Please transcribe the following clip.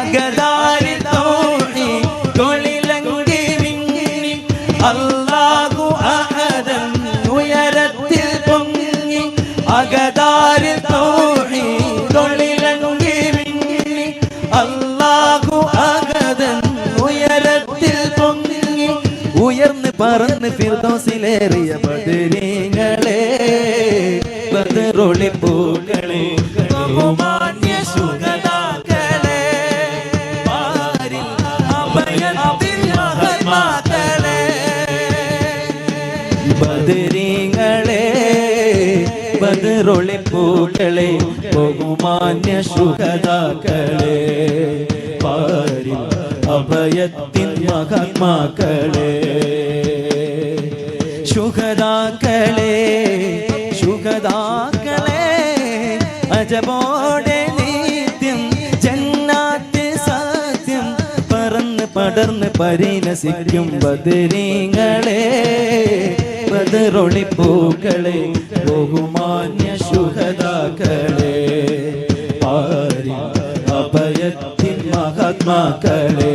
അകതാരിൽ തൗഹീദൊളിലങ്കി മിന്നി അല്ലാഹു അഹദൻ ഉയരത്തിൽ പൊങ്ങി അകതാരിൽ തൗഹീദൊളിലങ്കി മിന്നി അല്ലാഹു അഹദൻ ഉയരത്തിൽ പൊങ്ങി ഉയർന്ന് പറന്ന് ഫിർദൗസിലേറിയ ബദരീങ്ങളെ ബദറൊളിപ്പൂക്കളെ ബഹുമാന്യ ശുഹദാക്കളെ പാരിൽ അഭയത്തിൻ മഹത്മാക്കളെ ബദരീങ്ങളെ ബദറൊളിപ്പൂക്കളെ ബഹുമാന്യ ശുഹദാക്കളെ പാരിൽ അഭയത്തിൻ മഹത്മാക്കളെ ശുഹദാക്കളെ ശുഹദാക്കളെ അജബോടെ നിത്യം ജന്നാത്ത് സത്യം പറന്ന് പടർന്ന് പരിലസിക്കും ബദരീങ്ങളെ ബദറൊളിപ്പൂക്കളെ ബഹുമാന്യ ശുഹദാക്കളെ പാരി അഭയത്തിൻ മഹാത്മാക്കളെ